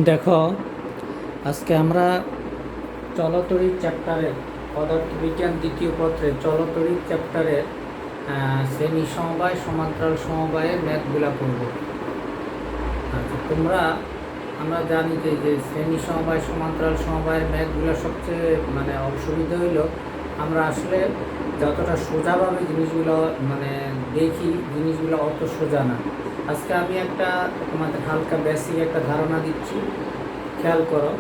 দেখো, আজকে আমরা চলতরিৎ চ্যাপ্টারের পদার্থবিজ্ঞান দ্বিতীয় পত্রের চলতরিৎ চ্যাপ্টারের শ্রেণী সমবায় সমান্তরাল সমবায়ের ম্যাথগুলা করব। আচ্ছা, আমরা জানি যে শ্রেণী সমবায় সমান্তরাল সমবায়ের ম্যাথগুলো সবচেয়ে অসুবিধা হইল আমরা আসলে যতটা সোজাভাবে জিনিসগুলো দেখি, জিনিসগুলো অত সোজা না। আজকে আমি একটা তোমাদের হালকা বেসিক একটা ধারণা দিচ্ছি, খেয়াল করো।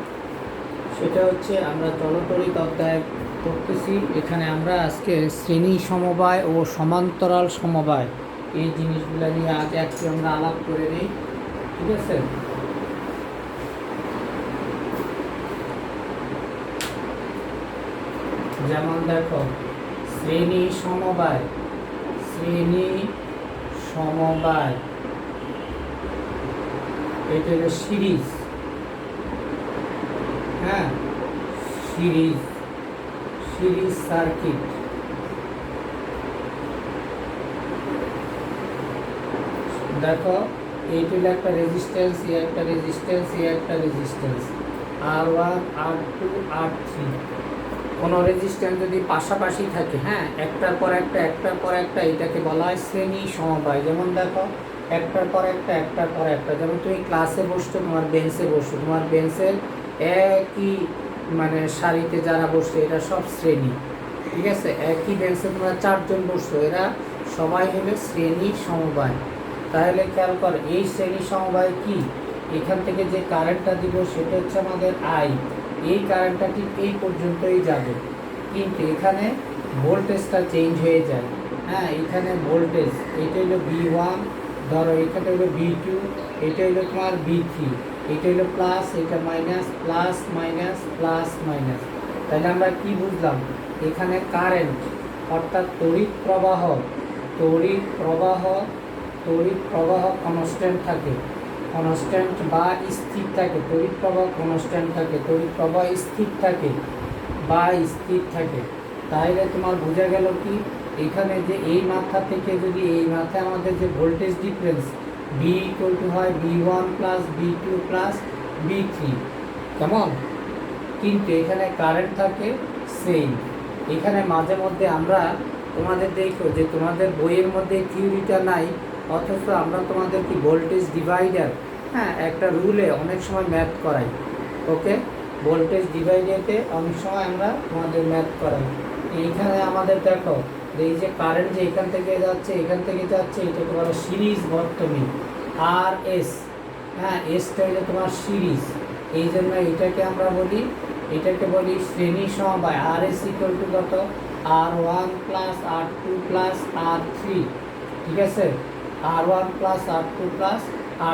সেটা হচ্ছে আমরা চলতরিৎ অধ্যায় করতেছি। এখানে আমরা আজকে শ্রেণী সমবায় ও সমান্তরাল সমবায় এই জিনিসগুলো নিয়ে আগে একটু আমরা আলাপ করে নিই, ঠিক আছে? যেমন দেখো, শ্রেণী সমবায় এটা হলো সিরিজ, হ্যাঁ, সিরিজ সার্কিট। দেখো, এইটা হলো একটা রেজিস্ট্যান্স, একটা রেজিস্ট্যান্স, একটা রেজিস্ট্যান্স, R1 R2 R3। কোনো রেজিস্ট্যান্স যদি পাশাপাশি থাকে, হ্যাঁ, একটার পর একটা, এটাকে বলা হয় শ্রেণী সমবায়। যেমন দেখো, একটার পর একটা, যেমন তুমি ক্লাসে বসছো, তোমার বেঞ্চে বসছো, তোমার বেঞ্চের একই সারিতে যারা বসছে এরা সব শ্রেণী, ঠিক আছে? একই বেঞ্চে তোমরা 4 জন বসছো, এরা সবাই হলো শ্রেণী সমবায়। তাহলে খেয়াল কর, এই শ্রেণী সমবায় কি? এখান থেকে যে কারেন্টটা দিব সেটা হচ্ছে আমাদের আই। এই কারেন্টটা ঠিক এই পর্যন্তই যাবে, কিন্তু এখানে ভোল্টেজটা চেঞ্জ হয়ে যায়। হ্যাঁ, এখানে ভোল্টেজ, এটা হলো V1, ধরো এখানে হলো V2, এটা হলো তোমার V3, এটা হলো প্লাস, এটা minus, plus minus, plus minus. তাহলে আমরা কি বুঝলাম? এখানে কারেন্ট অর্থাৎ তড়িৎ প্রবাহ কনস্ট্যান্ট থাকে, কনস্ট্যান্ট বা স্থির থাকে। তড়িৎ প্রবাহ কনস্ট্যান্ট থাকে, তড়িৎ প্রবাহ স্থির থাকে বা স্থির থাকে। তাহলে তোমার বোঝা গেল কি, এখানে যে এই মাথা থেকে যদি এই মাথায় আমাদের যে voltage difference V equal to হয় V1 plus V2 plus V3, কেমন? কিন্তু এখানে কারেন্ট থাকে সেম। এখানে মাঝে মধ্যে আমরা তোমাদের দেখো যে তোমাদের বইয়ের মধ্যে থিওরিটা নাই, অথচ আমরা তোমাদের কি ভোল্টেজ ডিভাইডার, হ্যাঁ, একটা রুলে অনেক সময় ম্যাথ করাই। ওকে, ভোল্টেজ ডিভাইডারে অনেক সময় আমরা তোমাদের ম্যাথ করাই। এইখানে আমাদের দেখো, এই যে কারেন্ট যে এখান থেকে যাচ্ছে এটাকে বলা সিরিজ বর্তনী, আর এস, হ্যাঁ, এসটা হলো তোমার সিরিজ। এই জন্য এটাকে বলি শ্রেণী সমবায়। আর এস ইকুয়াল টু কত? R1 plus R2 plus R3, ঠিক আছে? R1 plus R2 plus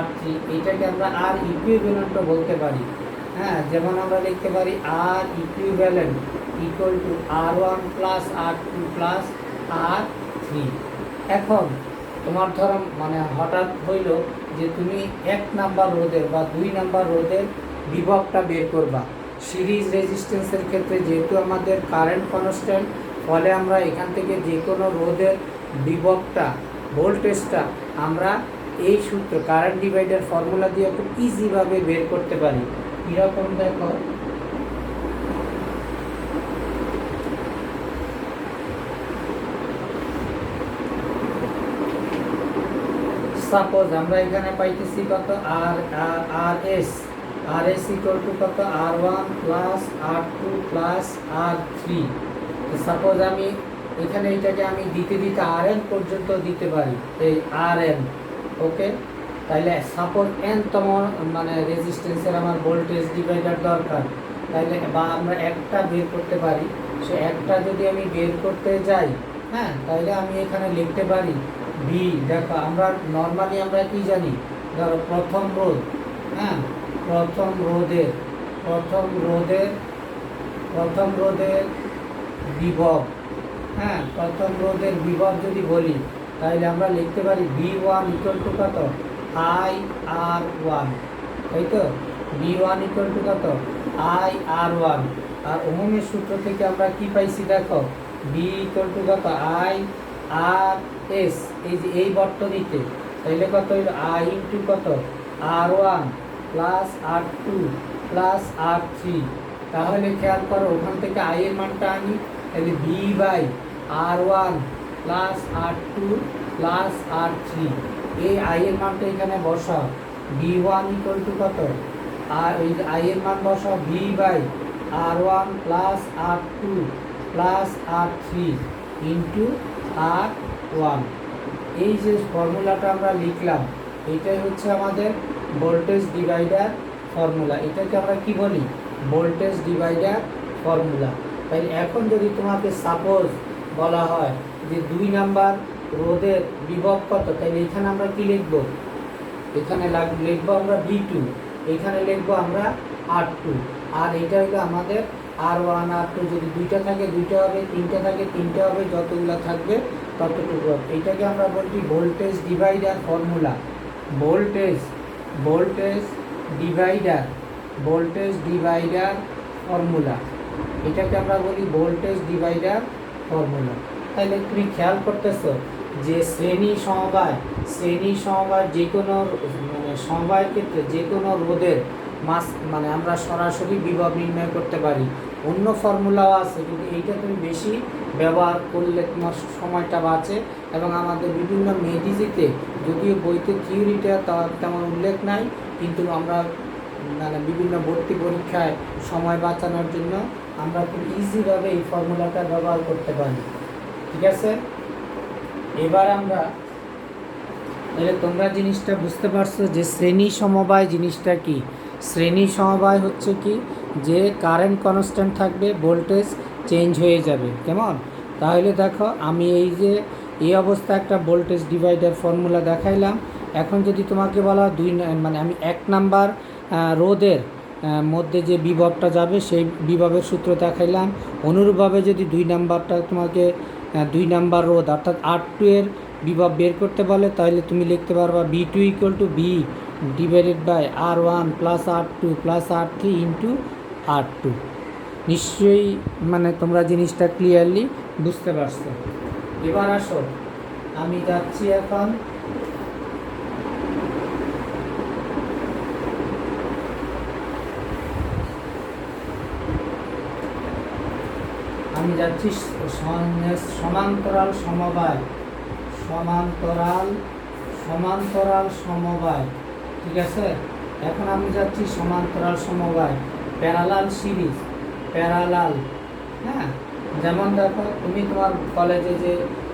R3, এটাকে আমরা আর ইকুইভ্যালেন্টও বলতে পারি। হ্যাঁ, যেমন আমরা লিখতে পারি আর equivalent equal to R1 plus R2 plus R3। এখন তোমার ধরো হঠাৎ হইল যে তুমি 1 নাম্বার রোধের বা 2 নাম্বার রোধের বিভবটা বের করবা। সিরিজ রেজিস্ট্যান্সের ক্ষেত্রে যেহেতু আমাদের কারেন্ট কনস্ট্যান্ট, ফলে আমরা এখান থেকে যে কোনো রোধের বিভবটা, ভোল্টেজটা আমরা এই সূত্র কারেন্ট ডিভাইডার ফর্মুলা দিয়ে খুব ইজিভাবে বের করতে পারি। কীরকম দেখো, সাপোজ আমরা এখানে পাইতেছি কত? আর এস ইকুয়াল টু কত? R1 plus R2 plus R3। Suppose আমি এখানে এটাকে আমি দিতে RN পর্যন্ত দিতে পারি, এই RN। ওকে, তাইলে সাপোজ n তম রেজিস্ট্যান্সের আমার ভোল্টেজ ডিভাইডার দরকার, তাইলে বা আমরা একটা বের করতে পারি। সে একটা যদি আমি বের করতে যাই, হ্যাঁ, তাইলে আমি এখানে লিখতে পারি B। দেখো, আমরা নর্মালি আমরা কি জানি? ধরো প্রথম রোধ, হ্যাঁ, প্রথম রোধের বিভব, হ্যাঁ, প্রথম রোধের বিভব যদি বলি, তাহলে আমরা লিখতে পারি V1 ইকুয়াল টু কত? IR1, তাই তো? V1 ইকুয়াল টু কত? IR1। আর ওহমের সূত্র থেকে আমরা কি পাইছি? দেখো, V ইকুয়াল টু কত? IRS, এই যে এই বর্তনীতে, তাইলে কত হইল? I ইন্টু কত? R1 plus R2 plus R3। তাহলে খেয়াল করো ওখান থেকে আই এর মানটা আনি, তাহলে B by R1 plus R2 plus R3। এই আই এর মানটা এখানে বসাও, B1 ইকুয়াল টু কত, আর ওই আই এর মান বসাও b by R1 plus R2 plus R3 into R1। এই যে ফর্মুলাটা আমরা লিখলাম এটাই হচ্ছে আমাদের ভোল্টেজ ডিভাইডার ফর্মুলা। এটাকে আমরা কি বলি, ভোল্টেজ ডিভাইডার ফর্মুলা। তাই এখন যদি তোমাকে সাপোজ বলা হয় যে 2 নাম্বার রোধের বিভব কত, তাহলে এখানে আমরা কি লিখব, এখানে লিখবো আমরা V2, এখানে লিখবো আমরা R2, আর এটা হলো আমাদের R1 R2। যদি 2টা থাকে 2টা হবে, 3টা থাকে 3টা হবে, যতগুলো থাকবে ততটুকু হবে। এটাকে আমরা বলছি voltage divider formula. Voltage divider formula, এটাকে আমরা বলি ভোল্টেজ ডিভাইডার ফর্মুলা। তাহলে তুমি খেয়াল করতেছো যে শ্রেণী সমবায় যে কোনো মানে সমবায়ের ক্ষেত্রে যে কোনো রোধের মাস মানে আমরা সরাসরি বিভব নির্ণয় করতে পারি। অন্য ফর্মুলাও আছে, কিন্তু এইটা তুমি বেশি ব্যবহার করলে তোমার সময়টা বাঁচে। এবং আমাদের বিভিন্ন মেডিজিতে যদিও বইতে থিওরিটা তেমন উল্লেখ নাই, কিন্তু আমরা মানে বিভিন্ন ভর্তি পরীক্ষায় সময় বাঁচানোর জন্য আমরা খুব ইজিভাবে এই ফর্মুলাটা ব্যবহার করতে পারি। ঠিক আছে, এবার আমরা তাহলে তোমরা জিনিসটা বুঝতে পারছো যে শ্রেণী সমবায় জিনিসটা কি। শ্রেণী সমবায় হচ্ছে কি, যে কারেন্ট কনস্ট্যান্ট থাকবে, ভোল্টেজ চেঞ্জ হয়ে যাবে। কেমন, তাহলে দেখো আমি এই যে এই অবস্থা একটা ভোল্টেজ ডিভাইডার ফর্মুলা দেখাইলাম। এখন যদি তোমাকে বলা মানে আমি 1 নাম্বার রোধের মধ্যে যে বিভবটা যাবে সেই বিভবের সূত্র দেখাইলাম। অনুরূপভাবে যদি 2 নাম্বারটা তোমাকে 2 নাম্বার রোধ অর্থাৎ R2 এর বিভব বের করতে বলে, তাহলে তুমি লিখতে পারবা B2 equal to B divided by R1 plus R2 plus R3 into R2। নিশ্চয়ই মানে তোমরা জিনিসটা ক্লিয়ারলি বুঝতে পারছো। এবার আসো আমি যাচ্ছি এখন সমান্তরাল সমবায়। ঠিক আছে, এখন আমি যাচ্ছি সমান্তরাল সমবায়, প্যারালাল সিরিজ, হ্যাঁ। যেমন দেখো তুমি তোমার কলেজে যে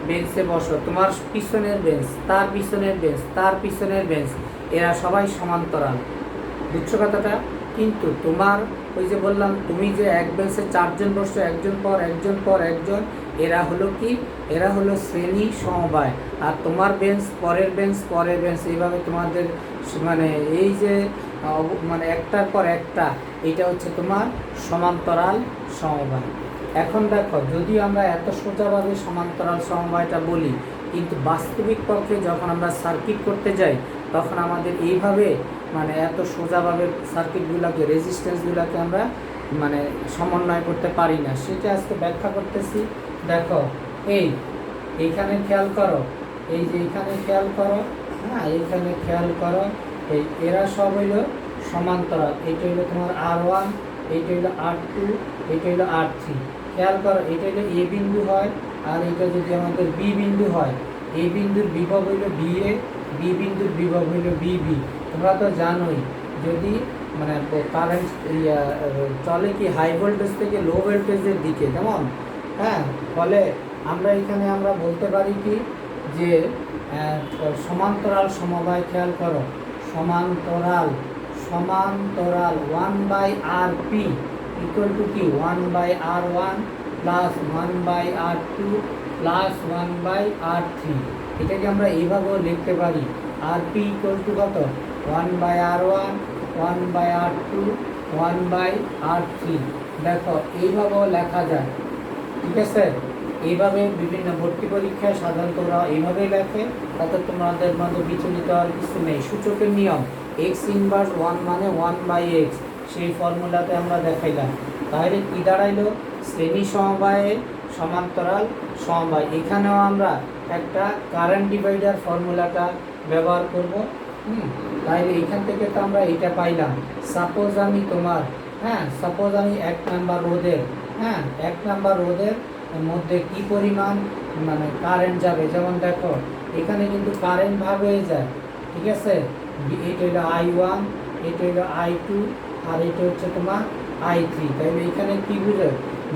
বেঞ্চে বসো, তোমার পিছনের বেঞ্চ, তার পিছনের বেঞ্চ, তার পিছনের বেঞ্চ, এরা সবাই সমান্তরাল। বুঝছো কথাটা? কিন্তু তোমার ওই যে বললাম তুমি যে এক বেঞ্চে 4 জন বসছো, একজন পর একজন, এরা হলো কি, এরা হলো শ্রেণী সমবায়। আর তোমার বেঞ্চ পরের বেঞ্চ, এইভাবে তোমাদের মানে এই যে মানে একটার পর একটা, এটা হচ্ছে তোমার সমান্তরাল সমবায়। এখন দেখো যদিও আমরা এত সোজাভাবে সমান্তরাল সমবায়টা বলি, কিন্তু বাস্তবিক পক্ষে যখন আমরা সার্কিট করতে যাই তখন আমাদের এইভাবে মানে এত সোজাভাবে সার্কিটগুলোকে, রেজিস্ট্যান্সগুলোকে আমরা মানে সমন্বয় করতে পারি না। সেটা আজকে ব্যাখ্যা করতেছি। দেখো এইখানে খেয়াল করো, এই যে এইখানে খেয়াল করো, হ্যাঁ এইখানে খেয়াল করো, এরা সব হইল সমান্তরাল। এইটা হইলো তোমার R1, এইটা হইলো R2, এইটা হইলো R3। খেয়াল করো, এটা হইলো এ বিন্দু হয়, আর এটা যদি আমাদের বি বিন্দু হয়, এ বিন্দুর বিভব হইল BA, বি বিন্দুর বিভব হইল BB। তোমরা তো জানোই যদি মানে কারেন্ট চলে কি হাই ভোল্টেজ থেকে লো ভোল্টেজের দিকে, যেমন হ্যাঁ, ফলে আমরা এখানে আমরা বলতে পারি কি যে সমান্তরাল সমবায়। খেয়াল করো, সমান্তরাল 1/RP ইকুয়াল টু কি 1/R1 plus 1/R2 plus 1/R3। এটাকে আমরা এইভাবেও লিখতে পারি, RP ইকুয়াল টু কত 1/R1 1/R2 1/R3। দেখো এইভাবেও লেখা যায়। ঠিক আছে, এইভাবে বিভিন্ন ভর্তি পরীক্ষায় সাধারণত ওরা এইভাবেই লেখে, তাতে তোমাদের মধ্যে বিচলিত হওয়ার কিছু নেই। সূচকের নিয়ম x ইনভার্স 1 মানে 1/x, সেই ফর্মুলাতে আমরা দেখাইলাম। তাহলে কি দাঁড়াইলো, শ্রেণী সমবায়ে সমান্তরাল সমবায়। এখানেও আমরা একটা কারেন্ট ডিভাইডার ফর্মুলাটা ব্যবহার করব। তাইলে এইখান থেকে তো আমরা এটা পাইলাম। সাপোজ আমি তোমার সাপোজ আমি 1 নাম্বার রোধের 1 নাম্বার রোধের মধ্যে কি পরিমাণ মানে কারেন্ট যাবে, যেমন দেখো এখানে কিন্তু কারেন্ট ভাগ হয়ে যায়, ঠিক আছে। এটা হলো I1, এটা হলো I2, আর এটা হচ্ছে তোমার I3। তাইলে এখানে কি বুঝো,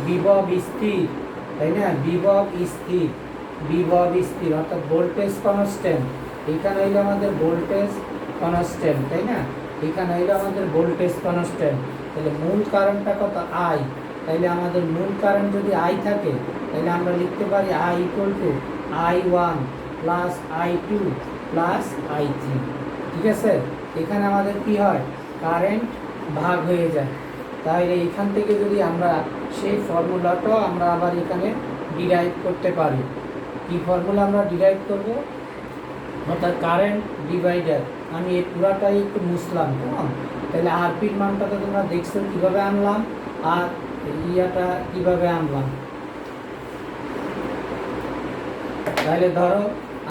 বিভব স্থির, তাই না, বিভব স্থির, বিভব স্থির অর্থাৎ ভোল্টেজ কনস্ট্যান্ট। এখানে হইলো আমাদের ভোল্টেজ কনস্ট্যান্ট, তাই না, এখানে হইলো আমাদের ভোল্টেজ কনস্ট্যান্ট। তাহলে মূল কারেন্টটা কত, I। তাইলে আমাদের মূল কারেন্ট যদি I থাকে তাহলে আমরা লিখতে পারি I equal to I1 plus I2 plus I3, ঠিক আছে। এখানে আমাদের কি হয়, কারেন্ট ভাগ হয়ে যায়। তাহলে এখান থেকে যদি আমরা সেই ফর্মুলাটাও আমরা আবার এখানে ডিরাইভ করতে পারি। কি ফর্মুলা আমরা ডিরাইভ করব, অর্থাৎ কারেন্ট ডিভাইডার। আমি এই পুরাটাই একটু মুছলাম, কেমন। তাহলে আরপির মানটা তো তোমরা দেখছো কীভাবে আনলাম, আর ইয়াটা কীভাবে আনলাম। তাহলে ধরো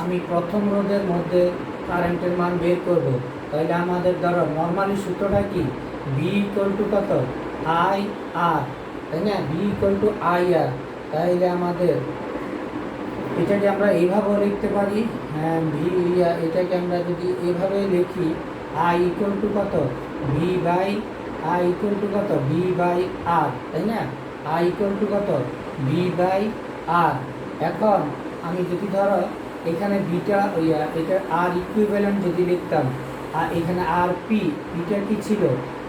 আমি প্রথম রোধের মধ্যে কারেন্টের মান বের করব। তাহলে আমাদের ধরো নর্মালি সূত্রটা কি, ভি ইকুয়াল টু কত, আই আর, তাই না, ভি ইকুয়াল টু আই আর। তাইলে আমাদের এটাকে আমরা এইভাবেও লিখতে পারি, ভি, এটাকে আমরা যদি এভাবে লিখি, আই ইকুয়াল টু কত, V by, I equal to কত, ভি বাই আর, তাই না, আই ইকুয়াল টু কত, ভি বাই আর। এখন আমি যদি ধরো এখানে ভিটা এটা আর ইকুইভ্যালেন্ট যদি লিখতাম, আর এখানে আর পি, পিটা কি ছিল,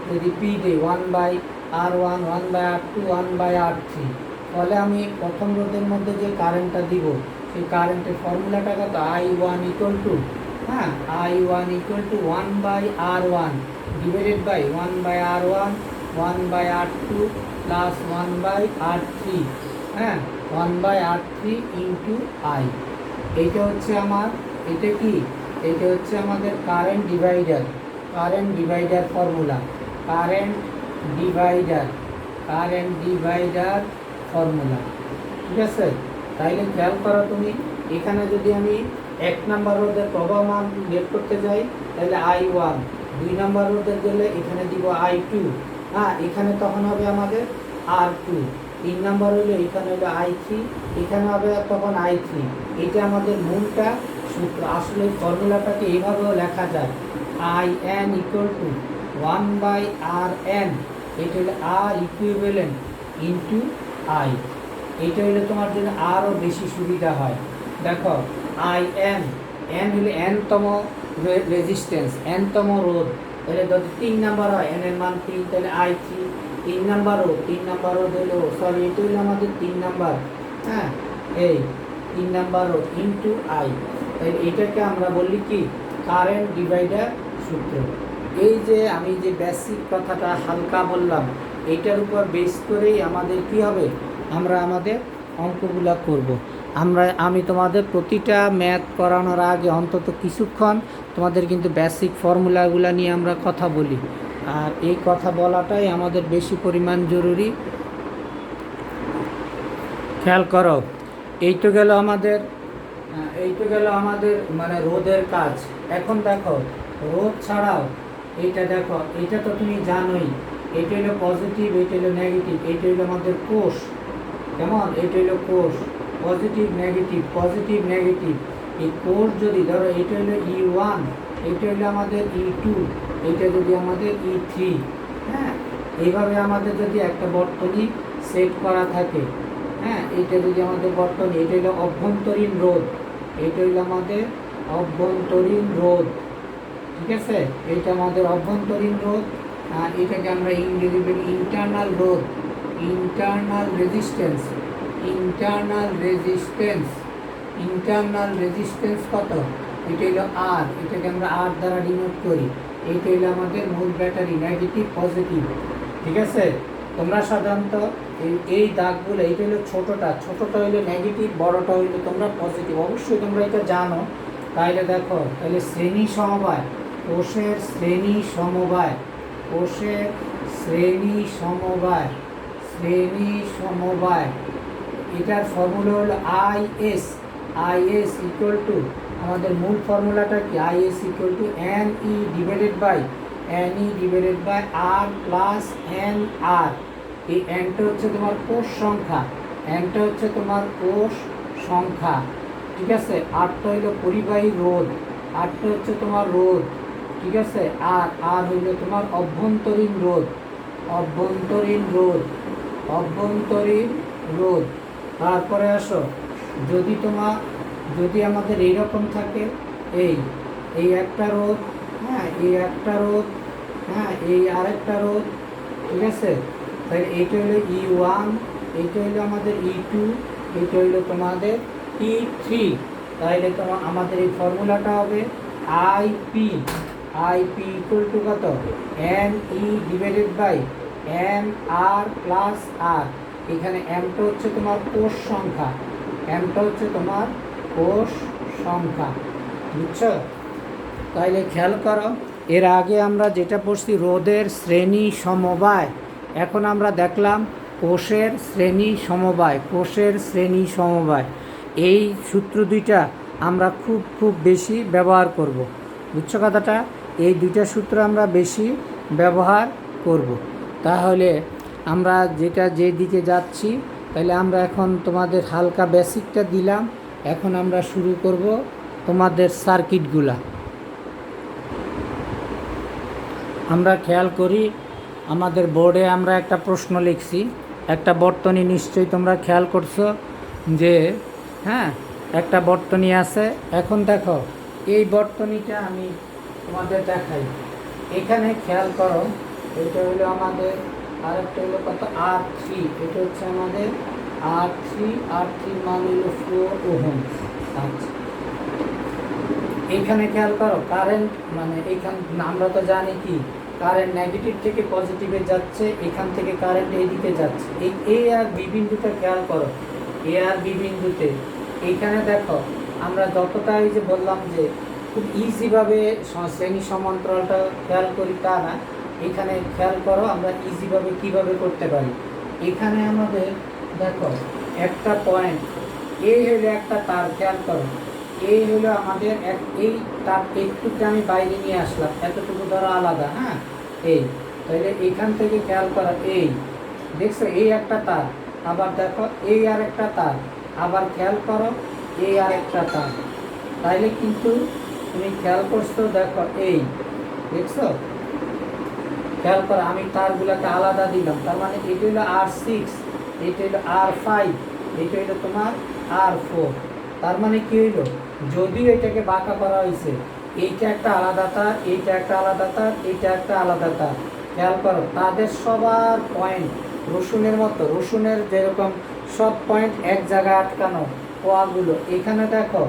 যদি পি দিই 1/R1, 1/R2, 1/R3, তাহলে আমি প্রথম রোধের মধ্যে যে কারেন্টটা দিব সেই কারেন্টের ফর্মুলাটা কত, I1 equal to I1 equal to 1/R1 divided by 1/R1, 1/R2 plus 1/R3, 1/R3 into I। এইটা হচ্ছে আমার, এটা কি, এটা হচ্ছে আমাদের current divider, current divider formula, current divider, current divider formula, ঠিক আছে। তাইলে খেয়াল করো তুমি, এখানে যদি আমি 1 নাম্বার রোধের প্রবাহ মান বের করতে যাই তাহলে I1, 2 নাম্বার রোধের গেলে এখানে দিব I2, এখানে তখন হবে আমাদের R2, 3 নাম্বার হইলে এখানে হলো I3, এখানে হবে তখন I3। এটা আমাদের মূলটা সূত্র। আসলে ফর্মুলাটাকে এইভাবেও লেখা যায়, IN ইকুয়াল টু 1/RN, এটা হলো R ইকুইভ্যালেন্ট ইন্টু I। এটা হলে তোমার জন্য আরও বেশি সুবিধা হয়। দেখো IN, N হলে N-তম রেজিস্ট্যান্স, N-তম রোধ। তাহলে যদি 3 নাম্বার হয়, N এর মান 3, তাহলে I3। 3 নাম্বার রোধ, 3 নাম্বার রোধ হলো, সরি এটা হলো আমাদের 3 নাম্বার, এই 3 নাম্বার রোধ ইন্টু I। তাই এটাকে আমরা বলি কি, কারেন্ট ডিভাইডার সূত্র। এই যে আমি যে বেসিক কথাটা হালকা বললাম, এইটার উপর বেস করেই আমাদের কি হবে, আমরা আমাদের অঙ্কগুলো করব। আমি তোমাদের প্রতিটা ম্যাথ করানোর আগে অন্তত কিছুক্ষণ তোমাদের কিন্তু বেসিক ফর্মুলাগুলো নিয়ে আমরা কথা বলি, আর এই কথা বলাটাই আমাদের বেশি পরিমাণ জরুরি। খেয়াল করো, এই তো গেল আমাদের মানে রোধের কাজ। এখন দেখো রোধ ছাড়াও এইটা দেখো, এটা তো তুমি জানোই, এটা হলো পজিটিভ, এটা হলো নেগেটিভ, এটা হলো আমাদের কোষ, কেমন, এটা হলো কোষ, পজিটিভ নেগেটিভ, পজিটিভ নেগেটিভ। এই কোষ যদি ধরো এটা হলো E1, এটা হলো আমাদের E2, এটা যদি আমাদের E3, এইভাবে আমাদের যদি একটা বর্তনী সেট করা থাকে, এটা যদি আমাদের বর্তনী, এটা হলো অভ্যন্তরীণ রোধ, এটা হলো আমাদের অভ্যন্তরীণ রোধ, ঠিক আছে, এটা আমাদের অভ্যন্তরীণ রোধ। আর এটাকে আমরা ইংরেজি বলি ইন্টারনাল রোধ, internal resistance, internal resistance, internal resistance কত, এটা হলো R, এটাকে আমরা R দ্বারা ডিনোট করি। এইটা হলো আমাদের মূল ব্যাটারি, নেগেটিভ পজিটিভ, ঠিক আছে। তোমরা সাধারণত এই দাগগুলো, এইটা হলো ছোটোটা হইলো নেগেটিভ, বড়টা হইলো তোমরা পজিটিভ, অবশ্যই তোমরা এটা জানো। তাইলে দেখো, তাহলে শ্রেণী সমবায়, কোষের শ্রেণী সমবায়, কোষের শ্রেণী সমবায়, শ্রেণী সমবায়, এটার ফর্মুলা হলো IS, IS ইকুয়াল টু আমাদের মূল ফর্মুলাটা কি, I S equal to N E divided by R plus N R. এই এনটা হচ্ছে তোমার কোষ সংখ্যা, এনটা হচ্ছে তোমার কোষ সংখ্যা, ঠিক আছে। আরটা হইলো পরিবাহী রোধ, আরটা হচ্ছে তোমার রোধ, ঠিক আছে। আর হইলো তোমার অভ্যন্তরীণ রোধ, অভ্যন্তরীণ রোধ, অভ্যন্তরীণ রোধ। তারপরে আসো, যদি আমাদের এইরকম থাকে, এই একটা রোধ, হ্যাঁ, এই একটা রোধ, হ্যাঁ, এই আরেকটা রোধ, ঠিক আছে। তাহলে এইটা হলো E1, এইটা হলো আমাদের E2, এইটা হলো তোমাদের E3। তাহলে তোমার আমাদের এই ফর্মুলাটা হবে আইপি ইকুয়াল টু কত, N E divided by N R plus R. এখানে এমটা হচ্ছে তোমার কোষ সংখ্যা, এমটা হচ্ছে তোমার কোষ সংখ্যা, বুঝছো। তাইলে খেয়াল করো, এর আগে আমরা যেটা পড়ছি রোধের শ্রেণী সমবায়, এখন আমরা দেখলাম কোষের শ্রেণী সমবায়, কোষের শ্রেণী সমবায়। এই সূত্র দুইটা আমরা খুব বেশি ব্যবহার করব, বুঝছো কথাটা। এই দুইটা সূত্র আমরা বেশি ব্যবহার করব। তাহলে আমরা যে দিকে যাচ্ছি, তাহলে আমরা এখন তোমাদের হালকা বেসিকটা দিলাম, এখন আমরা শুরু করব তোমাদের সার্কিটগুলা। আমরা খেয়াল করি, আমাদের বোর্ডে আমরা একটা প্রশ্ন লিখছি, একটা বর্তনী নিশ্চয়ই তোমরা খেয়াল করছো যে, হ্যাঁ, একটা বর্তনী আছে। এখন দেখো এই বর্তনীটা আমি তোমাদের দেখাই, এখানে খেয়াল করো, এটা হলো আমাদের, আরেকটা হলো কত, R3, এটা হচ্ছে আমাদের R3 মান হলো 4 ওহম। আচ্ছা, এইখানে খেয়াল করো কারেন্ট, মানে এইখান আমরা তো জানি কি কারেন্ট নেগেটিভ থেকে পজিটিভে যাচ্ছে, এখান থেকে কারেন্ট এইদিকে যাচ্ছে। এই এ আর বি বিন্দুটা খেয়াল করো, এ আর বি বিন্দুতে এইখানে দেখো আমরা যতটা এই যে বললাম যে খুব ইজিভাবে শ্রেণী সমান্তরালটা খেয়াল করি তা না, এখানে খেয়াল করো আমরা ইজিভাবে কিভাবে করতে পারি। এখানে আমাদের দেখো একটা পয়েন্ট, এই হলো একটা তার, খেয়াল করো, এই হলো আমাদের এই তার একটুকে আমি বাইরে নিয়ে আসলাম, এতটুকু ধরো আলাদা, হ্যাঁ, এই। তাহলে এইখান থেকে খেয়াল করো, এই দেখছো এই একটা তার, আবার দেখো এই আর একটা তার, আবার খেয়াল করো এই আর একটা তার। তাইলে কিন্তু তুমি খেয়াল করছো, দেখো এই দেখছো, খেয়াল করো আমি তারগুলোকে আলাদা দিলাম, তার মানে এটা হলো R6, এটা হলো R5, এটা হলো তোমার R4। তার মানে কি হইলো, যদিও এটাকে বাঁকা করা হয়েছে, এইটা একটা আলাদা তার, এইটা একটা আলাদা তার, এইটা একটা আলাদা তার, খেয়াল করো তাদের সবার পয়েন্ট রসুনের মতো, রসুনের যেরকম সব পয়েন্ট এক জায়গায় আটকানো, কোয়াগুলো এখানে দেখো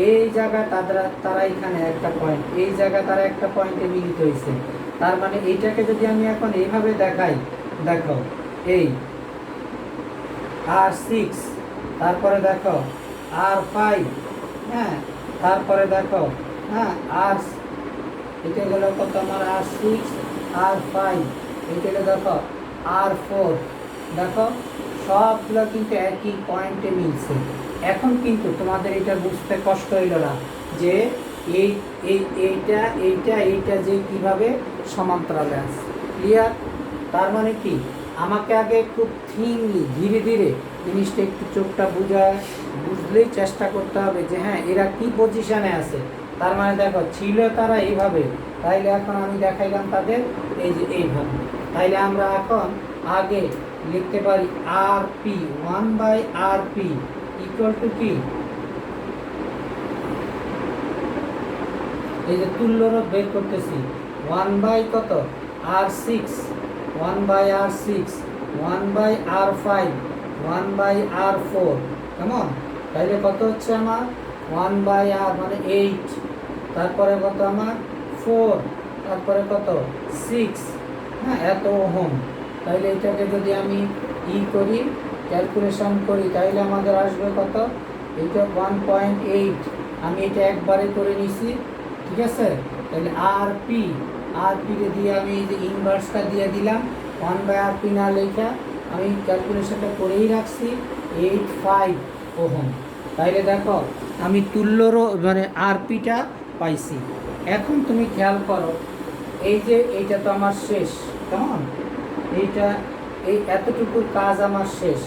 এই জায়গায় তারা এখানে একটা পয়েন্ট, এই জায়গায় তারা একটা পয়েন্টে মিলিত হয়েছে। তার মানে এইটাকে যদি আমি এখন এইভাবে দেখাই, দেখো এই R6, তারপরে দেখো R5, হ্যাঁ, তারপরে দেখো, হ্যাঁ, এটা হলো কত আমার R6, R5, এটা হলো দেখো R4, দেখো সবগুলো কিন্তু একই পয়েন্টে মিলছে। এখন কিন্তু তোমাদের এটা বুঝতে কষ্ট হইল না যে এইটা যে কিভাবে সমান্তরালে আছে, ক্লিয়ার। তার মানে কি আমাকে আগে খুব থিনলি ধীরে ধীরে জিনিসটা একটু চোখটা বুঝলেই চেষ্টা করতে হবে যে হ্যাঁ এরা কি পজিশনে আছে। তার মানে দেখো ছিল তারা এইভাবে, তাইলে এখন আমি দেখাইলাম তাদের এই যে এইভাবে। তাইলে আমরা এখন আগে লিখতে পারি RP 1/RP ইকুয়াল টু কি, এই যে তুল্য রোধ বের করতেছি, 1/, কত, R6, 1/R6, 1/R5, 1/R4, কেমন। তাইলে কত হচ্ছে আমার 1/R মানে 8, তারপরে কত আমার 4, তারপরে কত 6, হ্যাঁ, এত ওহম। তাইলে এটাকে যদি আমি করি, ক্যালকুলেশন করি, তাইলে আমাদের আসবে কত, এইটা 1.8, আমি এটা একবারে করে নিছি, ঠিক আছে। তাহলে RP দিয়ে আমি এই যে ইনভার্সটা দিয়ে দিলাম, 1/RP না লেখা আমি ক্যালকুলেশনটা করেই রাখছি, 85 ওহম। তাইলে দেখো আমি তুল্যরও মানে আরপিটা পাইছি। এখন তুমি খেয়াল করো, এই যে এইটা তো আমার শেষ, কেমন, এইটা এই এতটুকুর কাজ আমার শেষ।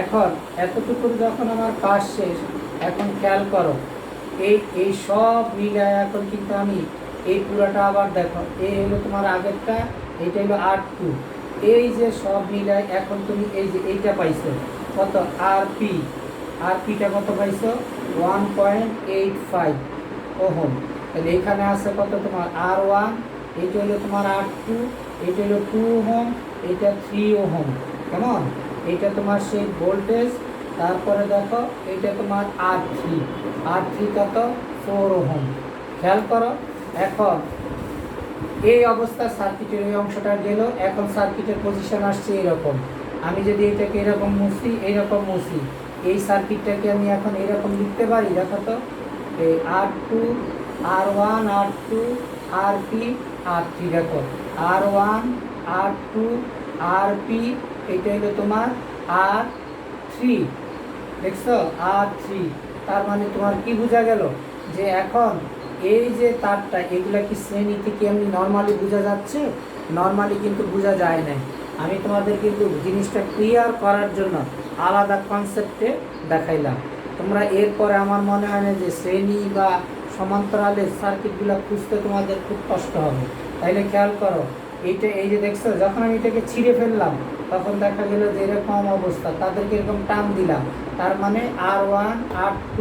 এখন এতটুকুর যখন আমার কাজ শেষ, এখন খেয়াল করো, এই এই সব মিলায় এখন কিন্তু আমি এই পুরাটা আবার দেখো, এই হলো তোমার আগেরটা, এইটা হলো R2, এই যে সব মিলায় এখন তুমি এই যে এইটা পাইছো কত, আরপিটা কত পাইছো 1.85 ওহম। তাহলে এখানে আছে কত তোমার R1, এইটা হলো তোমার R2, এইটা হলো 2 ওহম, এইটা 3 ওহম, কেমন, এইটা তোমার সেই ভোল্টেজ। তারপরে দেখো এইটা তোমার R3 কত 4 ওহম। খেয়াল করো, এখন এই অবস্থা সার্কিটের এই অংশটা গেল, এখন সার্কিটের পজিশন আসছে এরকম। আমি যদি এটাকে এরকম মুছি, এইরকম মুছি, এই সার্কিটটাকে আমি এখন এরকম লিখতে পারি, দেখো তো, এই R2 R1 R2 RP R3, দেখো R1 R2 RP, এইটা হলো তোমার R3, দেখছো R3। তার মানে তোমার কি বোঝা গেল, যে এখন এই যে তারটা, এগুলা কি শ্রেণীতে কি এমনি নর্মালি বোঝা যাচ্ছে? নর্মালি কিন্তু বোঝা যায় না। আমি তোমাদের কিন্তু জিনিসটা ক্লিয়ার করার জন্য আলাদা কনসেপ্টে দেখাইলাম। তোমরা এরপরে আমার মনে হয় না যে শ্রেণী বা সমান্তরালের সার্কিটগুলো খুঁজতে তোমাদের খুব কষ্ট হবে। তাইলে খেয়াল করো, এইটা এই যে দেখছো, যখন আমি এটাকে ছিঁড়ে ফেললাম, তখন দেখা গেল যে এরকম অবস্থা, তাদেরকে এরকম টান দিলাম, তার মানে R1 R2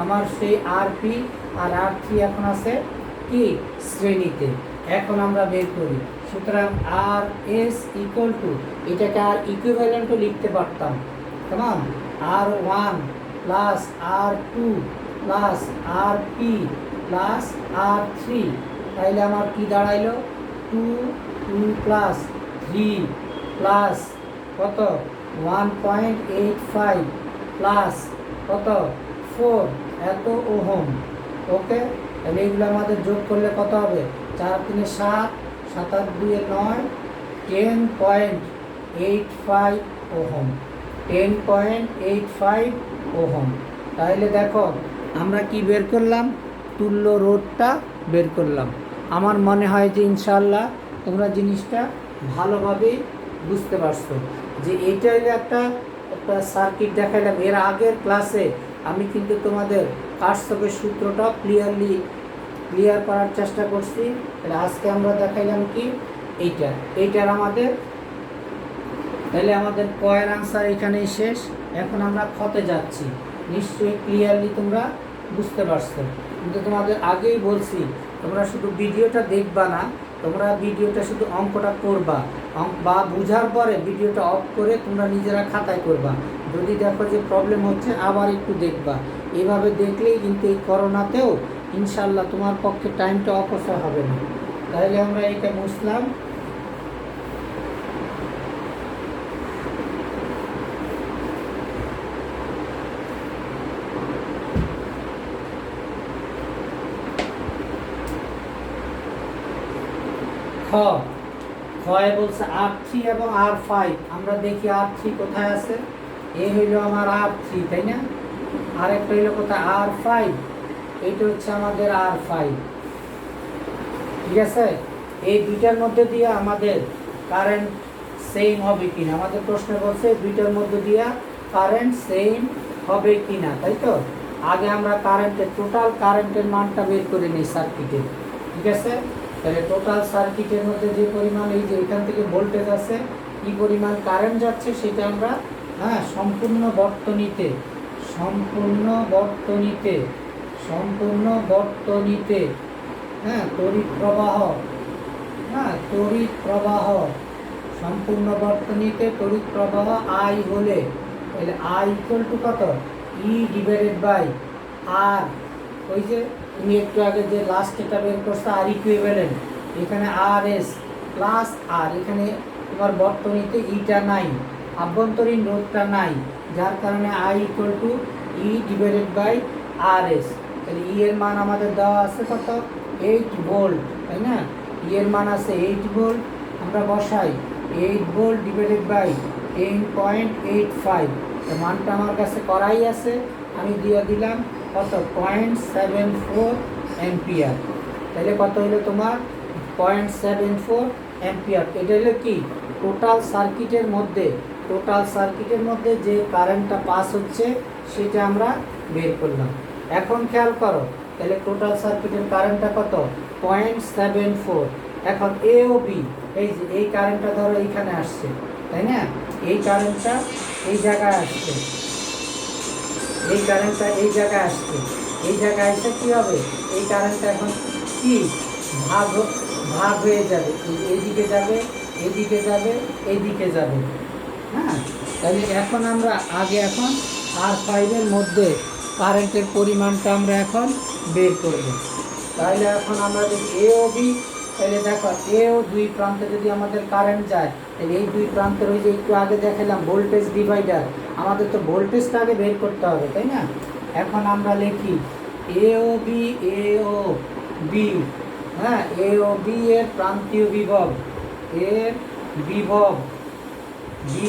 আমার সেই RP আর R3 এখন আছে কি শ্রেণীতে। এখন আমরা বের করি, সুতরাং RS ইকুয়াল টু, এটাকে আর ইকুইভ্যালেন্টও লিখতে পারতাম, কেমন, R1 plus R2 plus RP plus R3, তাইলে আমার কি দাঁড়াইলো 2 প্লাস 3 প্লাস কত 1.85 প্লাস কত 4 এত ওহম। ওকে, তাহলে এইগুলো আমাদের যোগ করলে কত হবে, 4 3 7, 7 8 2 9, 10.85 ওহম, 10.85 ওহম। তাহলে দেখো আমরা কি বের করলাম, তুল্য রোধটা বের করলাম। আমার মনে হয় যে ইনশাল্লাহ তোমরা জিনিসটা ভালোভাবে বুঝতে পারছো, যে এইটা হলো একটা একটা সার্কিট দেখাইলাম। এর আগের ক্লাসে আমি কিন্তু তোমাদের কার্শফের সূত্রটা ক্লিয়ার করার চেষ্টা করছি। তাহলে আজকে আমরা দেখাইলাম কি এইটার আমাদের, তাহলে আমাদের কয়ের আনসার এখানেই শেষ। এখন আমরা খতে যাচ্ছি, নিশ্চয়ই ক্লিয়ারলি তোমরা বুঝতে পারছো। কিন্তু তোমাদের আগেই বলছি, তোমরা শুধু ভিডিওটা দেখবা না, তোমরা ভিডিওটা শুধু অঙ্কটা করবা, বা বোঝার পরে ভিডিওটা অফ করে তোমরা নিজেরা খাতায় করবা। যদি দেখো যে প্রবলেম হচ্ছে, আবার একটু দেখবা। এভাবে দেখলেই কিন্তু এই করোনাতেও ইনশাল্লাহ তোমার পক্ষে টাইমটা অপচয় হবে না। তাহলে আমরা এটা বুঝলাম। ক্ষয় বলছে R3 এবং R5, আমরা দেখি R3 কোথায় আছে। এই হইল আমার R3, তাই না, আর একটা হইল কোথায় R5, এইটা হচ্ছে আমাদের R5, ঠিক আছে। এই দুইটার মধ্যে দিয়ে আমাদের কারেন্ট সেম হবে কিনা, আমাদের প্রশ্নে বলছে দুইটার মধ্যে দিয়ে কারেন্ট সেম হবে কিনা, তাই তো। আগে আমরা কারেন্টের টোটাল কারেন্টের মানটা বের করে নিই সার্কিটে, ঠিক আছে। তাহলে টোটাল সার্কিটের মধ্যে যে পরিমাণ, এই যে এখান থেকে ভোল্টেজ আছে, কি পরিমাণ কারেন্ট যাচ্ছে সেটা আমরা সম্পূর্ণ বর্তনীতে তড়িৎ প্রবাহ সম্পূর্ণ বর্তনীতে তড়িৎ প্রবাহ I হলে, তাহলে I ইকুয়াল টু কত, E ডিভাইডেড বাই R। ওই যে তুমি একটু আগে যে লাস্ট এটা বের করছো আর ইকুইভ্যালেন্ট, এখানে RS প্লাস R, এখানে তোমার বর্তনীতে ইটা নাই, আভ্যন্তরীণ রোধটা নাই, যার কারণে I equal to E divided by RS। তাহলে E এর মান আমাদের দেওয়া আছে কত, 8 ভোল্ট, তাই না। E এর মান আছে 8 ভোল্ট, আমরা বসাই 8 ভোল্ট ডিভাইডেড বাই 10.85, মানটা আমার কাছে করাই আছে। আমি দিয়ে দিলাম কত 0.74 অ্যাম্পিয়ার। তাহলে কত হলো তোমার 0.74 অ্যাম্পিয়ার। এটা হলো কি টোটাল সার্কিটের মধ্যে যে কারেন্টটা পাস হচ্ছে সেটা আমরা বের করলাম। এখন খেয়াল করো, তাহলে টোটাল সার্কিটের কারেন্টটা কত 0.74। এখন এ ও বি, এই যে এই কারেন্টটা ধরো এইখানে আসছে, তাই না? এই কারেন্টটা এই জায়গায় আসছে, এই কারেন্টটা এই জায়গায় আসছে, এই জায়গায় এসে কী হবে, এই কারেন্টটা এখন কি ভাগ ভাগ হয়ে যাবে, এইদিকে যাবে, এইদিকে যাবে, এইদিকে যাবে। হ্যাঁ, তাহলে এখন আমরা এখন R5-এর মধ্যে কারেন্টের পরিমাণটা আমরা এখন বের করব। তাহলে এখন আমরা যদি এ ও বি, তাহলে দেখো এ ও দুই প্রান্তে যদি আমাদের কারেন্ট যায়, তাহলে এই দুই প্রান্তের ওই যে একটু আগে দেখালাম ভোল্টেজ ডিভাইডার, আমাদের তো ভোল্টেজটা আগে বের করতে হবে, তাই না? এখন আমরা লিখি এ ও বি, হ্যাঁ, এ ও বি এর প্রান্তীয় বিভব, এর বিভব বি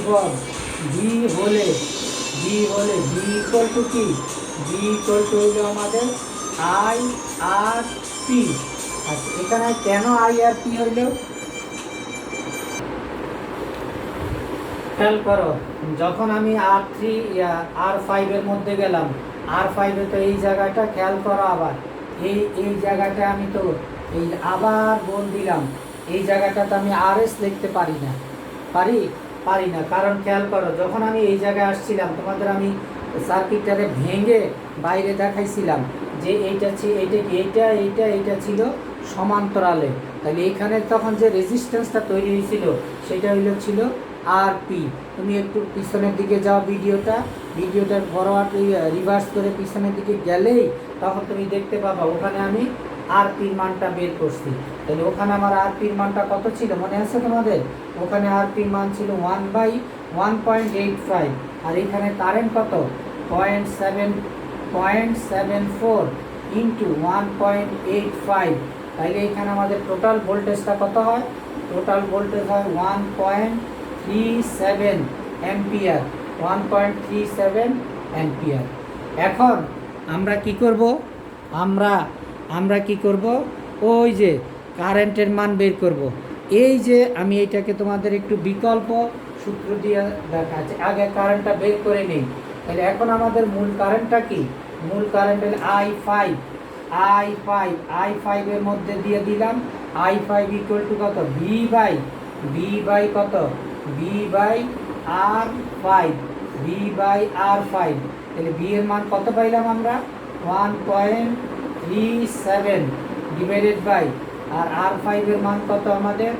হলে বি ইকুয়াল টু কি, বি ইকুয়াল টু হইল আমাদের আই আর পি। আচ্ছা, এখানে কেন আই আর পি হইল খেয়াল করো, যখন আমি R5-এর মধ্যে গেলাম, R5-এ তো এই জায়গাটা খেয়াল করো, আবার এই জায়গাটা আমি তো এই আবার বল দিলাম, এই জায়গাটাতে আমি RS লিখতে পারি না, কারণ খেয়াল করো, যখন আমি এই জায়গায় আসছিলাম তোমাদের আমি সার্কিটটারে ভেঙে বাইরে দেখাইছিলাম যে এইটা ছিল সমান্তরালে। তাহলে এইখানে তখন যে রেজিস্ট্যান্সটা তৈরি হয়েছিল সেটা ছিল আরপি। তুমি একটু পিছনের দিকে যাও, ভিডিওটার ফরওয়ার্ড রিভার্স করে পিছনের দিকে গেলেই তখন তুমি দেখতে পাবা ওখানে আমি আরপির মানটা বের করছি। তাহলে ওখানে আমার আরপির মানটা কত ছিল মনে আছে তোমাদের? ওখানে আরপির মান ছিল 1/1.85, আর এখানে কারেন্ট কত 0.74 ইন্টু 1.85। তাইলে এখানে আমাদের টোটাল ভোল্টেজটা কত হয়? টোটাল ভোল্টেজ হয় 1.37 অ্যাম্পিয়ার, 1.37 অ্যাম্পিয়ার। এখন আমরা কি করব? আমরা কি করব? ওই যে কারেন্টের মান বের করব। এই যে আমি এইটাকে তোমাদের একটু বিকল্প সূত্র দিয়ে দেখাচ্ছি, আগে কারেন্টটা বের করে নেই। তাহলে এখন আমাদের মূল কারেন্টটা কি? মূল কারেন্ট হলে I5 এর মধ্যে দিয়ে দিলাম I5 ইকুয়াল টু কত, বি বাই কত, বি বাই R5। তাহলে বি এর মান কত পাইলাম আমরা? 1.37 ডিভাইডেড বাই, আর R5 এর মান কত আমাদের?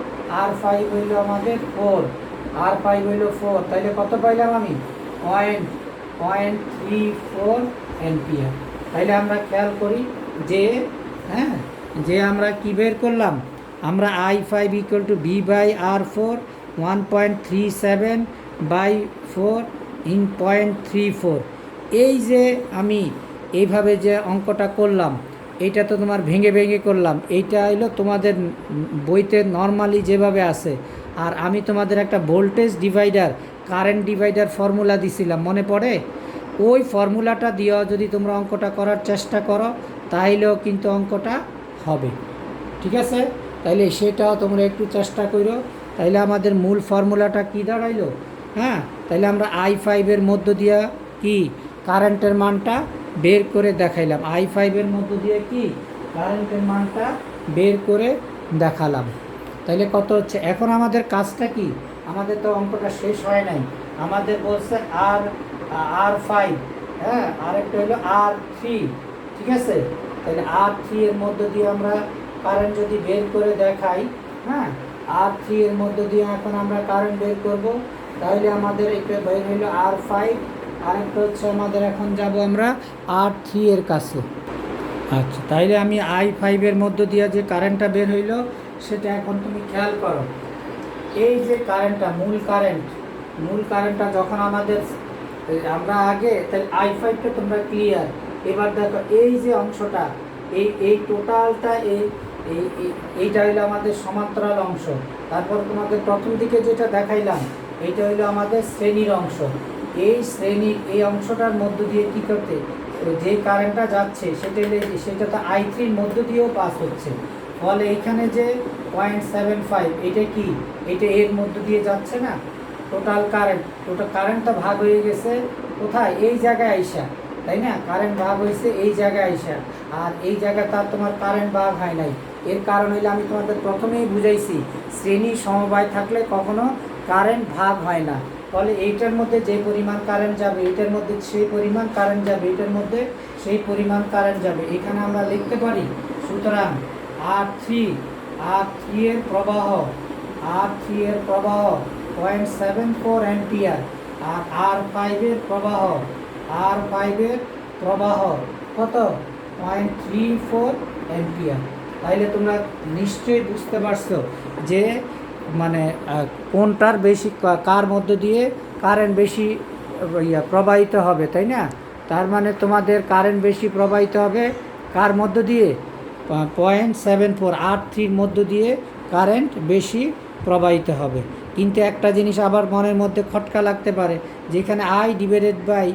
R5 হইল আমাদের 4, তাহলে কত পাইলাম আমি? 0.34 অ্যাম্পিয়ার। তাইলে আমরা খেয়াল করি যে আমরা কি বের করলাম? আমরা I5 equal to b by R4, 1.37/4 in 0.34। এই যে আমি এইভাবে যে অঙ্কটা করলাম, এইটা তো তোমার ভেঙে করলাম, এইটা হলো তোমাদের বইতে নর্মালি যেভাবে আছে। আর আমি তোমাদের একটা voltage divider, current divider formula দিছিলাম, মনে পড়ে? ওই ফর্মুলাটা দিয়েও যদি তোমরা অঙ্কটা করার চেষ্টা করো তাহলেও কিন্তু অঙ্কটা হবে, ঠিক আছে? তাইলে সেটাও তোমরা একটু চেষ্টা করো। তাইলে আমাদের মূল ফর্মুলাটা কি দাঁড়াইলো? হ্যাঁ, তাইলে আমরা I5-এর মধ্য দিয়ে কি কারেন্টের মানটা বের করে দেখাইলাম, I5-এর মধ্য দিয়ে কি কারেন্টের মানটা বের করে দেখালাম। তাইলে কত হচ্ছে? এখন আমাদের কাজটা কি? আমাদের তো অঙ্কটা শেষ হয় নাই, আমাদের বলছে R5, হ্যাঁ, আরেকটা হলো R3, ঠিক আছে? তাহলে R3 এর মধ্য দিয়ে আমরা কারেন্ট যদি বের করে দেখাই, হ্যাঁ, R3 এর মধ্য দিয়ে এখন আমরা কারেন্ট বের করব। তাহলে আমাদের এটা বের হইলো R5, আরেকটা হচ্ছে আমাদের এখন যাব আমরা R3 এর কাছে। আচ্ছা, তাইলে আমি I5-এর মধ্য দিয়ে যে কারেন্টটা বের হইলো সেটা এখন তুমি খেয়াল করো। এই যে কারেন্টটা, মূল কারেন্টটা যখন আমাদের আমরা আগে, তাহলে I5টা তোমরা ক্লিয়ার। এবার দেখো এই যে অংশটা, এই টোটালটা, এইটা হইলো আমাদের সমান্তরাল অংশ। তারপর তোমাদের প্রথম দিকে যেটা দেখাইলাম এইটা হইলো আমাদের শ্রেণীর অংশ। এই শ্রেণীর এই অংশটার মধ্য দিয়ে কী করতে, যে কারেন্টটা যাচ্ছে সেটা তো I3 মধ্য দিয়েও পাস হচ্ছে। ফলে এইখানে যে 0.75 এটা কি, এটা এর মধ্য দিয়ে যাচ্ছে না, টোটাল কারেন্টটা ভাগ হয়ে গেছে কোথায়, এই জায়গায় আইসা, তাই না? কারেন্ট ভাগ হয়েছে এই জায়গায় আইসা, আর এই জায়গায় তার তোমার কারেন্ট ভাগ হয় নাই। এর কারণ হইলে আমি তোমাদের প্রথমেই বুঝাইছি, শ্রেণী সমবায় থাকলে কখনো কারেন্ট ভাগ হয় না। ফলে এইটার মধ্যে যে পরিমাণ কারেন্ট যাবে, এটার মধ্যে সেই পরিমাণ কারেন্ট যাবে, এটার মধ্যে সেই পরিমাণ কারেন্ট যাবে। এখানে আমরা লিখতে পারি, সুতরাং R3 এর প্রবাহ 0.74 অ্যাম্পিয়ার, আর R5 এর প্রবাহ কত, 0.34 অ্যাম্পিয়ার। তাইলে তোমরা নিশ্চয়ই বুঝতে পারছো যে মানে কোনটার বেশি, কার মধ্য দিয়ে কারেন্ট বেশি প্রবাহিত হবে, তাই না? তার মানে তোমাদের কারেন্ট বেশি প্রবাহিত হবে কার মধ্য দিয়ে, 0.74 R3 মধ্য দিয়ে কারেন্ট বেশি প্রবাহিত হবে। কিন্তু একটা জিনিস আবার মনের মধ্যে খটকা লাগতে পারে, যেখানে I divided by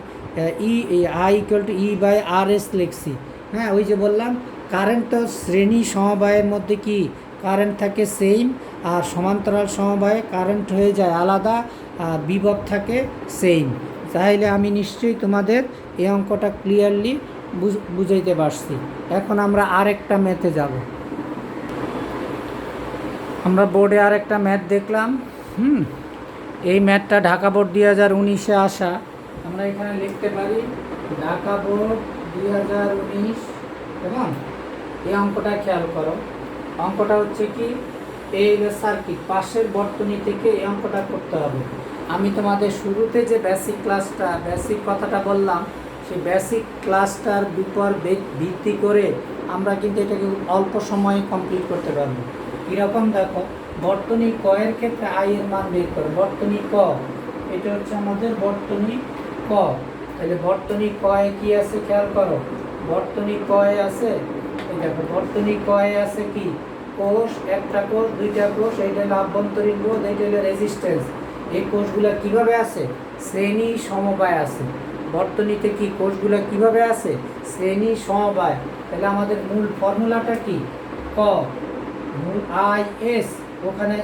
I equal to E/RS লিখছি। হ্যাঁ, ওই যে বললাম কারেন্ট তো শ্রেণী সমবায়ের মধ্যে কি কারেন্ট থাকে সেম, আর সমান্তরাল সমবায়ে কারেন্ট হয়ে যায় আলাদা, আর বিভব থাকে সেম। তাহলে আমি নিশ্চয়ই তোমাদের এই অঙ্কটা ক্লিয়ারলি বুঝাইতে পারছি। এখন আমরা আরেকটা ম্যাথে যাব। আমরা বোর্ডে আরেকটা ম্যাথ দেখলাম। এই ম্যাথটা ঢাকা বোর্ড 2019-এ আসা। আমরা এখানে লিখতে পারি ঢাকা বোর্ড 2019। কেমন? এই অঙ্কটা খেয়াল করো। অঙ্কটা হচ্ছে কি, এই সার্কিট পাশের বর্তনী থেকে এই অঙ্কটা করতে হবে। আমি তোমাদের শুরুতে যে বেসিক কথাটা বললাম, সেই বেসিক ক্লাসটার উপর ভিত্তি করে আমরা কিন্তু এটাকে অল্প সময়ে কমপ্লিট করতে পারবো। কীরকম দেখো, বর্তনী ক এর ক্ষেত্রে I এর মান বের করো। বর্তনী ক, এটা হচ্ছে আমাদের বর্তনী ক। তাহলে বর্তনী ক এ কি আছে খেয়াল করো। বর্তনী ক এ আছে, এই দেখো বর্তনী ক এ আছে কি, কোষ, একটা কোষ, দুইটা কোষ, এইটা হলো আভ্যন্তরীণ রোধ, এইটা হলো রেজিস্ট্যান্স। এই কোষগুলা কিভাবে আছে, শ্রেণী সমবায় আছে। বর্তনীতে কি কোষগুলা কিভাবে আছে, শ্রেণী সমবায়। তাহলে আমাদের মূল ফর্মুলাটা কি, ক মূল IS, ওখানে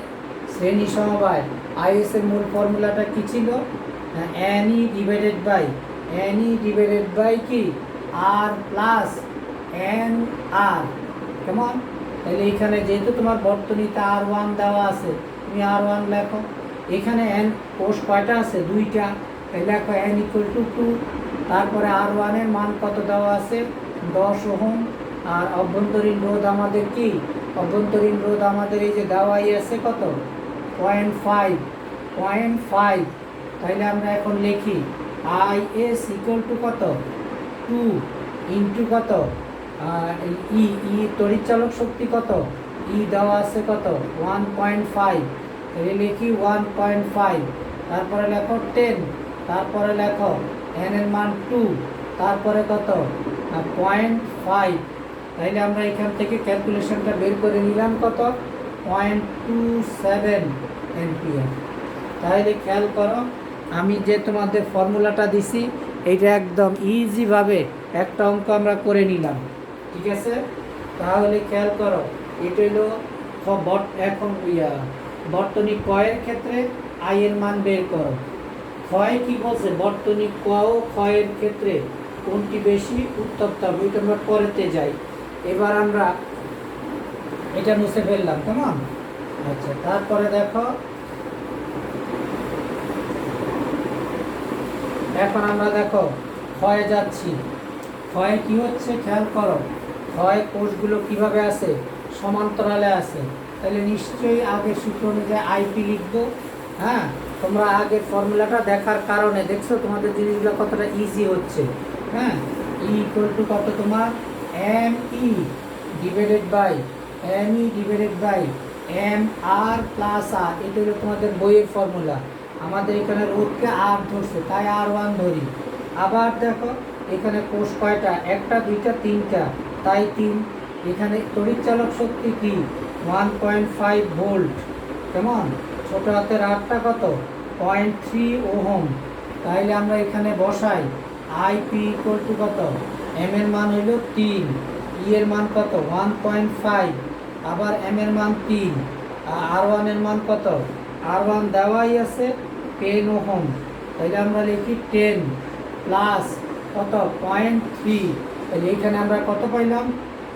শ্রেণী সমবায়। IS এর মূল ফর্মুলাটা কি ছিল, NE ডিভাইডেড বাই কি R প্লাস NR। কেমন? তাহলে এখানে যেহেতু তোমার বর্তনীতে R1 দেওয়া আছে, তুমি R1 লেখো। এখানে N কোষ কয়টা আছে, দুইটা, তাহলে লেখো N ইকুয়াল টু 2। তারপরে R1 এর মান কত দেওয়া আছে, 10 ওহম। আর অভ্যন্তরীণ রোধ আমাদের কি, অভ্যন্তরীণ রোধ আমাদের এই যে দেওয়াই আছে কত, 0.5। তাহলে আমরা এখন লিখি IS ইকুয়াল টু কত, 2 ইন্টু কত, ই তড়িৎচালক শক্তি কত, ই দেওয়া আছে কত, 1.5। তাহলে লিখি 1.5। তারপরে লেখো 10, তারপরে লেখো N এর মান 2, তারপরে কত, 0.5। তাইলে আমরা এখান থেকে ক্যালকুলেশনটা বের করে নিলাম কত, 0.27 অ্যাম্পিয়ার। তাহলে খেয়াল করো, আমি যে তোমাদের ফর্মুলাটা দিছি এইটা একদম ইজিভাবে একটা অঙ্ক আমরা করে নিলাম, ঠিক আছে? তাহলে খেয়াল করো, এটা হলো এখন বর্তনী ক এর ক্ষেত্রে I এর মান বের করো। ক্ষয় কি বলছে, বর্তনী ক ও ক্ষয়ের ক্ষেত্রে কোনটি বেশি উত্তপ্ত হবে, এটা আমরা পরেতে যাই। এবার আমরা এটা মুছে ফেললাম, কেমন? আচ্ছা, তারপরে দেখো এখন আমরা দেখো ক্ষয়ে যাচ্ছি। ক্ষয়ে কি হচ্ছে খেয়াল করো, ক্ষয় কোষগুলো কিভাবে আছে, সমান্তরালে আছে। তাহলে নিশ্চয়ই আগের সূত্র অনুযায়ী IP লিখবো। হ্যাঁ, তোমরা আগের ফর্মুলাটা দেখার কারণে দেখছো তোমাদের জিনিসগুলো কতটা ইজি হচ্ছে। হ্যাঁ, E ইকুয়াল টু কত তোমার, ME divided by MR plus R। এটা হলো তোমাদের বইয়ের ফর্মুলা। আমাদের এখানে রোধকে R ধরছে, তাই R1 ধরি। আবার দেখো এখানে কোষ কয়টা, একটা, দুইটা, তিনটা, তাই 3। এখানে তড়িৎচালক শক্তি কি, 1.5 ভোল্ট। কেমন? ছোট হাতের আরটা কত, 0.3 ওহম। তাহলে আমরা এখানে বসাই আইপি ইকুয়াল টু কত, এম এর মান হইল 3, ই এর মান কত 1.5, আবার এম এর মান 3, আর ওয়ান এর মান কত, আর ওয়ান দেওয়াই আছে 10 ওহম, তাহলে আমরা লিখি 10 প্লাস কত 0.3, তাহলে এখানে আমরা কত পাইলাম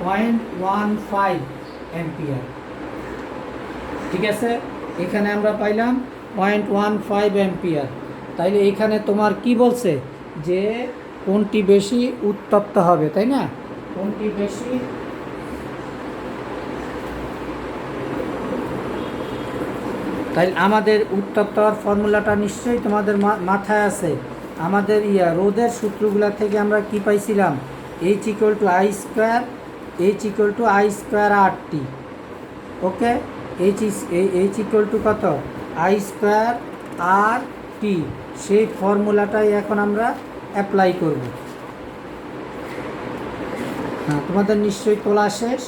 0.15 অ্যাম্পিয়ার। ঠিক আছে, এখানে আমরা পাইলাম 0.15 অ্যাম্পিয়ার। তাইলে এইখানে তোমার কি বলছে যে কোনটি বেশি উত্তপ্ত হবে, তাই না? কোনটি বেশি তাই আমাদের উত্তপ্ত হওয়ার ফর্মুলাটা নিশ্চয়ই তোমাদের মাথায় আছে। আমাদের রোদের সূত্রগুলা থেকে আমরা কি পাইছিলাম, H equal to I square, R equal to I square আর টি। ওকে, এইচ ইকুয়াল টু কত, আই স্কোয়ার আর টি। সেই ফর্মুলাটাই এখন আমরা অ্যাপ্লাই করব। হ্যাঁ, তোমাদের নিশ্চয়ই তোলা শেষ।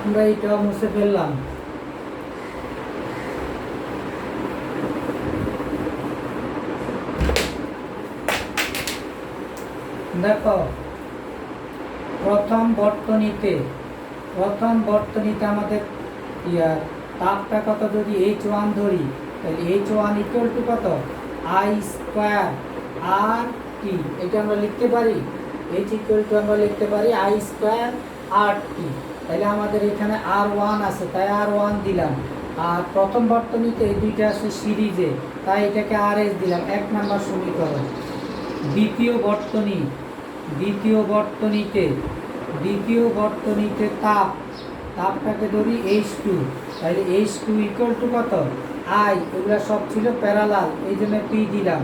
আমরা এইটা মুছে ফেললাম। দেখো, প্রথম বর্তনীতে আমাদের তাপটা কত, যদি H1 ধরি তাহলে H1 ইকুয়াল টু কত, আই স্কোয়ার আর টি। এটা আমরা লিখতে পারি, H ইকুয়াল টু আমরা লিখতে পারি আই স্কোয়ার আর টি। তাহলে আমাদের এখানে R1 আছে, তাই R1 দিলাম। আর প্রথম বর্তনীতে এই দুইটা আছে সিরিজে, তাই এটাকে RS দিলাম, 1 নম্বর সমীকরণ। দ্বিতীয় বর্তনীতে তাপটাকে ধরি H2, তাহলে H2 ইকুয়াল টু কত, আই, এগুলো সব ছিল প্যারালাল, এই জন্য পি দিলাম,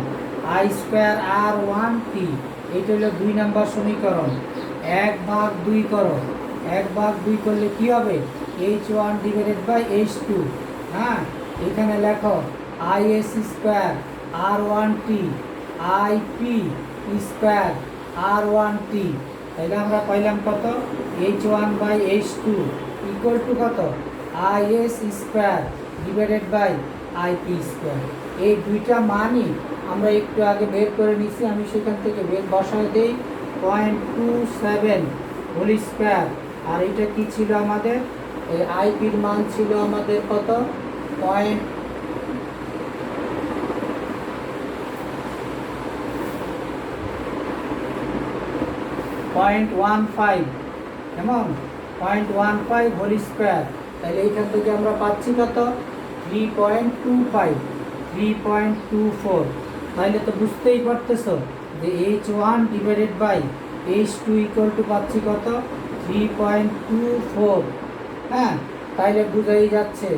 আই স্কোয়ার R1 টি। এইটা হলো 2 নম্বর সমীকরণ। 1/2 করো, 1/2 করলে কি হবে, H1 ডিভাইডেড বাই H2। হ্যাঁ, এখানে লেখো IS square R1 T IP square R1 T. তাহলে আমরা পাইলাম কত, H1 by H2 equal to কত, IS square divided by IP square. এই দুইটা মানই আমরা একটু আগে বের করে নিছি, আমি সেখান থেকে বের বসায় দেই 0.27 হোল স্কোয়ার। আর এটা কি ছিল আমাদের, এই আইপির মান ছিল আমাদের কত, 0.15, কেমন 0.15 হোল স্কোয়ার। তাহলে এইখান থেকে আমরা পাচ্ছি কত, 3.24। তাহলে তো বুঝতেই পারতেছ যে H1 divided by H2 equal two পাচ্ছি কত, 3.24। হ্যাঁ, তাইলে বোঝাই যাচ্ছে,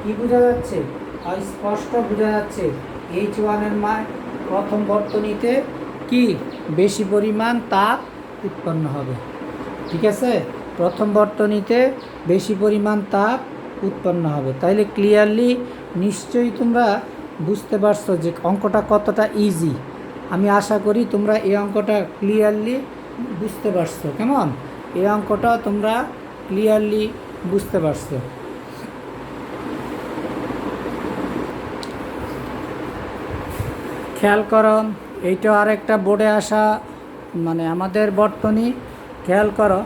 কি বোঝা যাচ্ছে, স্পষ্ট বোঝা যাচ্ছে H1 এর মান প্রথম বর্তনীতে কি বেশি পরিমাণ তাপ উৎপন্ন হবে। ঠিক আছে, প্রথম বর্তনীতে বেশি পরিমাণ তাপ উৎপন্ন হবে। তাইলে ক্লিয়ারলি নিশ্চয়ই তোমরা বুঝতে পারছো যে অঙ্কটা কতটা ইজি। আমি আশা করি তোমরা এই অঙ্কটা ক্লিয়ারলি বুঝতে পারছো। কেমন, এই অঙ্কটা তোমরা ক্লিয়ারলি বুঝতে পারছো। খেয়াল করো, এইটা আরেকটা বোর্ডে আসা মানে আমাদের বর্তনী। খেয়াল করো,